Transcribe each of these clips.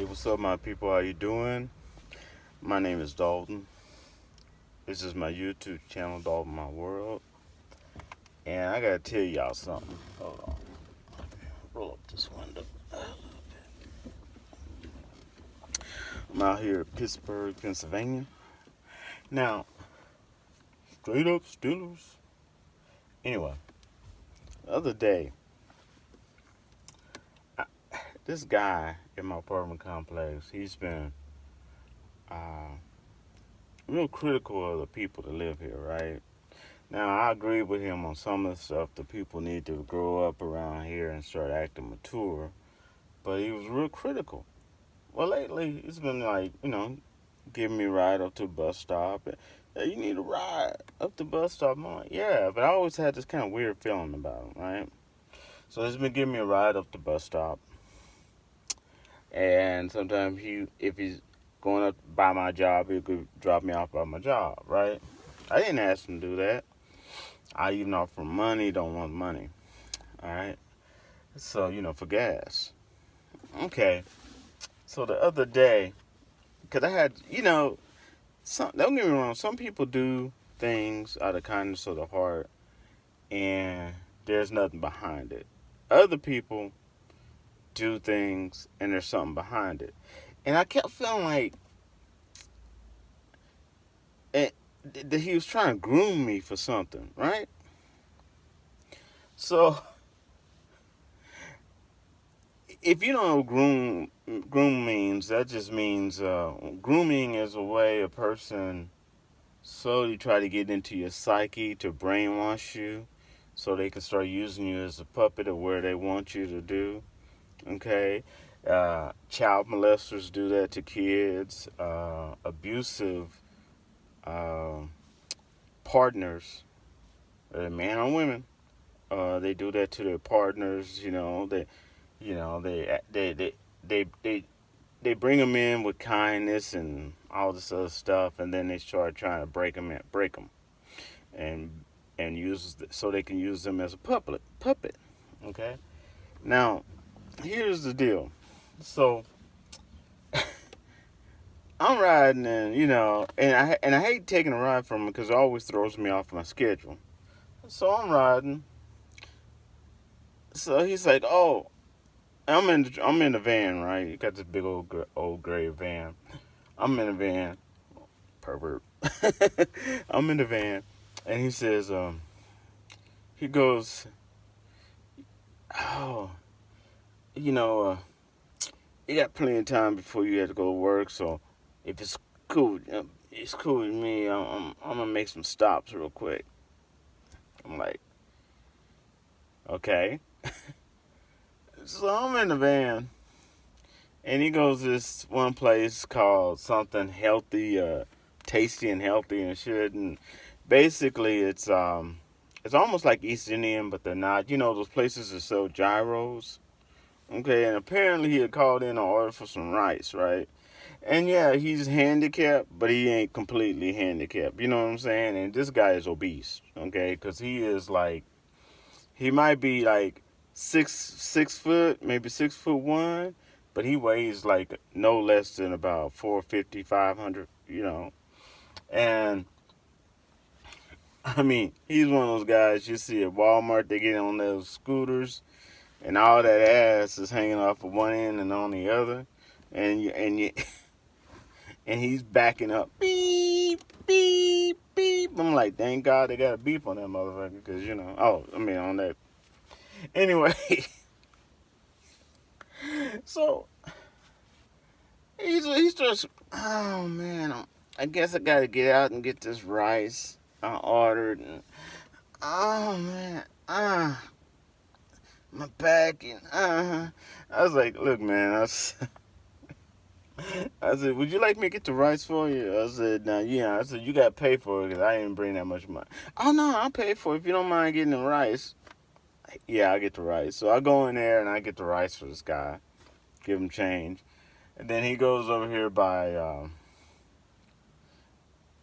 Hey, what's up, my people? How you doing? My name is Dalton. This is my YouTube channel, Dalton My World, and I gotta tell y'all something. Hold on, roll up this window. I'm out here in Pittsburgh, Pennsylvania. Now, straight up Steelers. Anyway, the other day, I, this guy in my apartment complex, he's been uh, real critical of the people that live here, right? Now, I agree with him on some of the stuff. The people need to grow up around here and start acting mature. But he was real critical. Well, lately, it's been like, giving me a ride up to the bus stop. Hey, you need a ride up the bus stop. I'm like, yeah, but I always had this kind of weird feeling about him, right? So he's been giving me a ride up the bus stop. And sometimes if he's going up by my job, he could drop me off by my job, right? I didn't ask him to do that. I even offer money, don't want money. All right. So, for gas. Okay. So the other day, because I had, don't get me wrong, some people do things out of kindness of the heart and there's nothing behind it. Other people do things and there's something behind it. And I kept feeling like that he was trying to groom me for something, right? So if you don't know groom means, that just means grooming is a way a person slowly try to get into your psyche to brainwash you so they can start using you as a puppet of where they want you to do. Okay? Child molesters do that to kids. Abusive uh, partners, man or women, they do that to their partners. You know, they bring them in with kindness and all this other stuff, and then they start trying to break them, and so they can use them as a puppet. Okay. Now, here's the deal. So I'm riding, and and I hate taking a ride from him because it always throws me off my schedule. So I'm riding. So he's like, "Oh, I'm in the van, right? You got this big old gray van. I'm in the van, pervert. I'm in the van, and he says, he goes, oh, you know, uh, you got plenty of time before you have to go to work, so if it's cool with me. I'm gonna make some stops real quick. I'm like, okay. So I'm in the van, and he goes to this one place called something healthy, tasty and healthy and shit. And basically, it's almost like East Indian, but they're not. You know those places that sell gyros. Okay, and apparently he had called in an order for some rice, right? And yeah, he's handicapped, but he ain't completely handicapped. You know what I'm saying? And this guy is obese, okay? Because he might be like 6 foot, maybe 6'1", but he weighs like no less than about 450, 500. And I mean, he's one of those guys you see at Walmart. They get on those scooters, and all that ass is hanging off of one end and on the other, and and he's backing up, beep, beep, beep. I'm like, thank God they got a beep on that motherfucker, because on that. Anyway, so he's just, oh man, I guess I gotta get out and get this rice I ordered, and oh man, my back, and I was like, look, man, I said, would you like me to get the rice for you? I said, nah, yeah. I said, you got to pay for it because I didn't bring that much money. Oh, no, I'll pay for it if you don't mind getting the rice. Yeah, I'll get the rice. So I go in there and I get the rice for this guy, give him change. And then he goes over here by,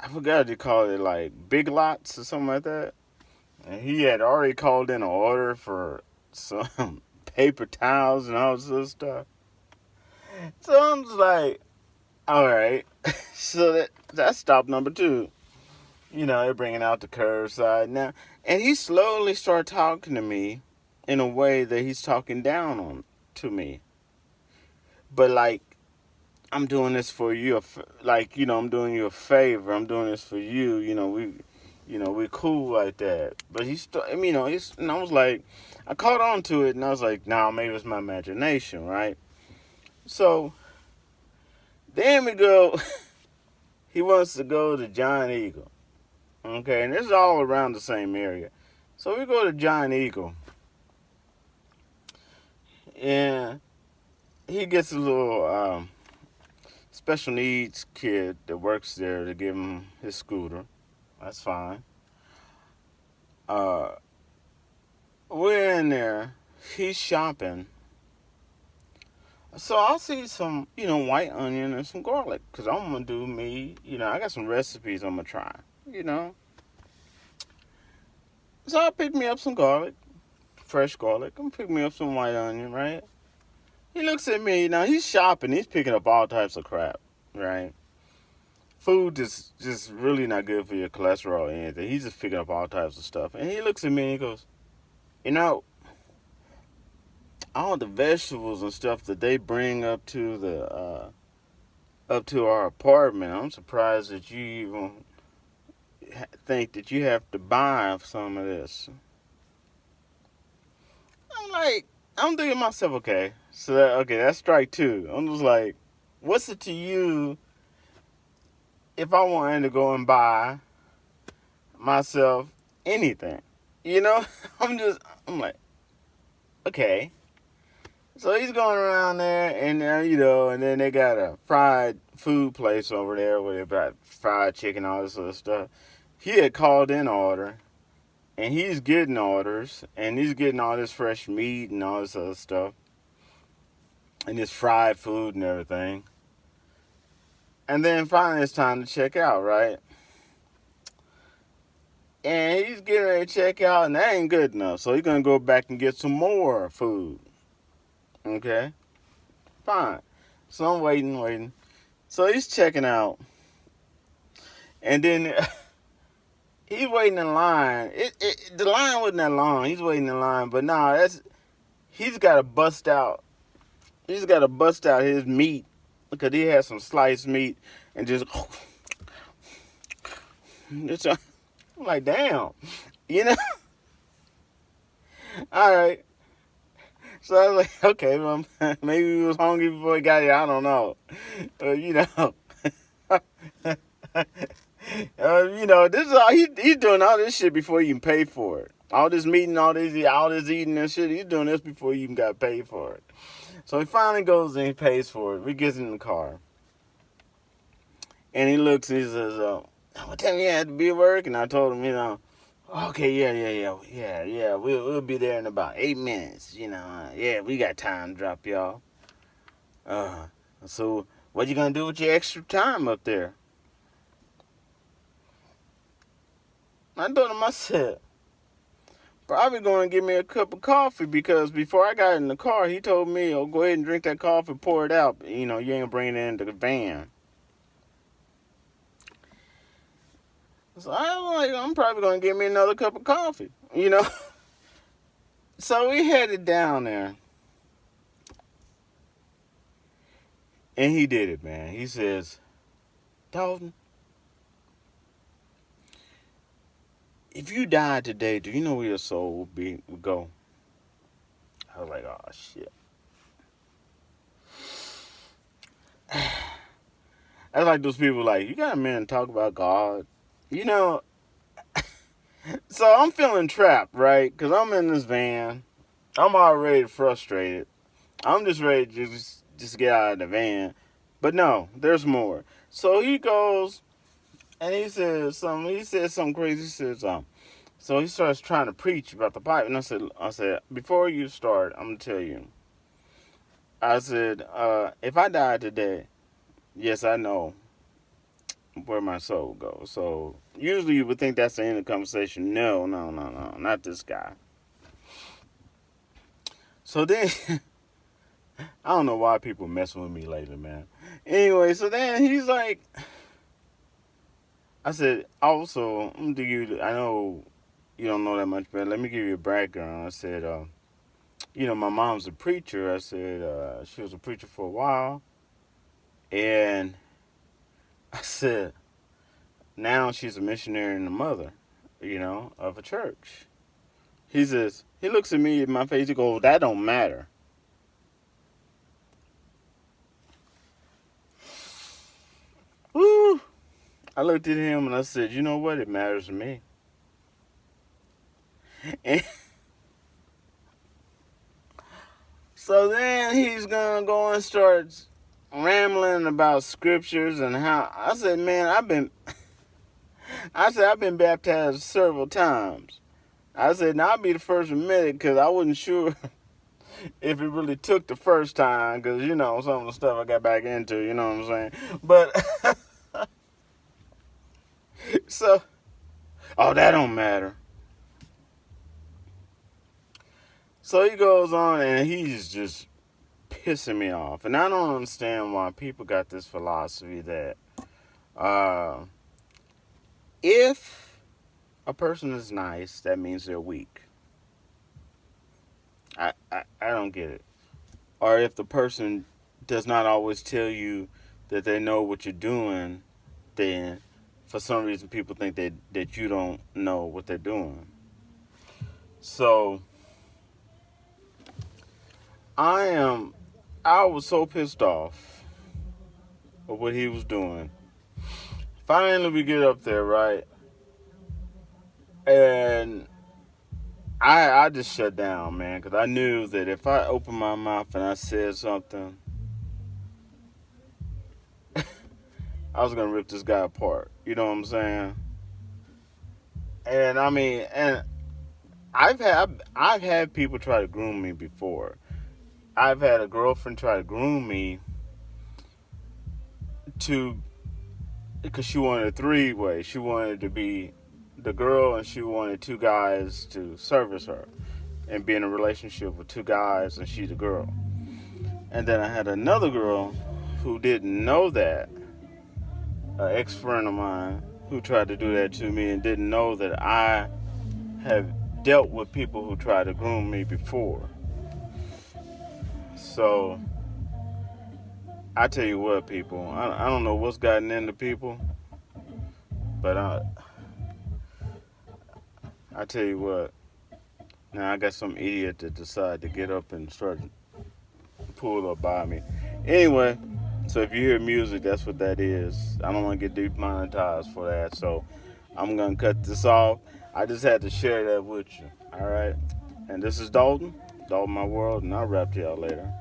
I forgot what you call it, like Big Lots or something like that. And he had already called in an order for some paper towels and all this other stuff. So I'm just like, all right. So that's stop number two. They're bringing out the curbside now, and he slowly started talking to me in a way that he's talking down on to me, but like I'm doing this for you, like I'm doing you a favor. I'm doing this for you. We cool like that. But and I was like, I caught on to it, and I was like, nah, maybe it's my imagination, right? So then we go. He wants to go to Giant Eagle, okay, and this is all around the same area. So we go to Giant Eagle, and he gets a little special needs kid that works there to give him his scooter. That's fine. Uh, we're in there. He's shopping. So I see some, white onion and some garlic. Because I'm going to do me. I got some recipes I'm going to try. You know. So I picked me up some garlic. Fresh garlic. I'm pick me up some white onion, right? He looks at me. Now, he's shopping. He's picking up all types of crap, right? Food is just really not good for your cholesterol or anything. He's just picking up all types of stuff. And he looks at me and he goes, you know, all the vegetables and stuff that they bring up to up to our apartment, I'm surprised that you even think that you have to buy some of this. I'm thinking to myself, okay, that's strike two. I'm just like, what's it to you if I wanted to go and buy myself anything? I'm like, okay. So he's going around there, and and then they got a fried food place over there where they got fried chicken, all this other stuff. He had called in order, and he's getting orders, and he's getting all this fresh meat and all this other stuff, and this fried food and everything. And then finally it's time to check out, right? And he's getting ready to check out, and that ain't good enough. So he's going to go back and get some more food. Okay? Fine. So I'm waiting. So he's checking out. And then he's waiting in line. The line wasn't that long. He's waiting in line. But nah, he's got to bust out. He's got to bust out his meat. Because he has some sliced meat. And just... I'm like, damn. All right. So I was like, okay, well, maybe he was hungry before he got here. I don't know. This is all he's doing all this shit before you can pay for it. All this meeting, all this eating and shit. He's doing this before you even got paid for it. So he finally goes and he pays for it. We get in the car, and he looks and he says, "What time you had to be at work?" And I told him, okay, yeah. We'll be there in about 8 minutes. Yeah, we got time to drop y'all. So what you gonna do with your extra time up there? I told him, I said, probably going to give me a cup of coffee because before I got in the car, he told me, oh, go ahead and drink that coffee, pour it out. You ain't bringing it into the van. So I'm probably going to give me another cup of coffee, So we headed down there. And he did it, man. He says, Dalton, if you died today, do you know where your soul would go? I was like, oh, shit. That's like those people like, you got a man talk about God. So I'm feeling trapped, right? Because I'm in this van. I'm already frustrated. I'm just ready to just get out of the van. But no, there's more. So he goes and he says something. He says something crazy. He says, so he starts trying to preach about the Bible. And I said, before you start, I'm going to tell you. I said, if I die today, yes, I know where my soul goes. So usually you would think that's the end of the conversation. No, not this guy. So then I don't know why people messing with me lately, man. Anyway, so then he's like, I said, also, I'm gonna give you. I know you don't know that much, but let me give you a background. I said, my mom's a preacher. I said, she was a preacher for a while, and I said, now she's a missionary and a mother, of a church. He says, he looks at me in my face. He goes, that don't matter. Woo! I looked at him and I said, you know what? It matters to me. And so then he's gonna go and start rambling about scriptures and how I said, man, I've been baptized several times. I said, now I'll be the first to admit it because I wasn't sure if it really took the first time because, some of the stuff I got back into, you know what I'm saying? But, so, oh, that don't matter. So he goes on and he's just pissing me off. And I don't understand why people got this philosophy that if a person is nice, that means they're weak. I don't get it. Or if the person does not always tell you that they know what you're doing, then for some reason people think that you don't know what they're doing. So I was so pissed off of what he was doing. Finally we get up there, right? And I just shut down, man, because I knew that if I opened my mouth and I said something, I was gonna rip this guy apart. You know what I'm saying? And I mean, and I've had people try to groom me before. I've had a girlfriend try to groom me because she wanted a three-way. She wanted to be the girl and she wanted two guys to service her and be in a relationship with two guys and she the girl. And then I had another girl who didn't know that, an ex-friend of mine who tried to do that to me and didn't know that I have dealt with people who tried to groom me before. So I tell you what, people, I don't know what's gotten into people, but I tell you what, now I got some idiot that decided to get up and start pull up by me. Anyway, so if you hear music, that's what that is. I don't want to get demonetized for that, so I'm going to cut this off. I just had to share that with you, all right? And this is Dalton, my world, and I'll rap to y'all later.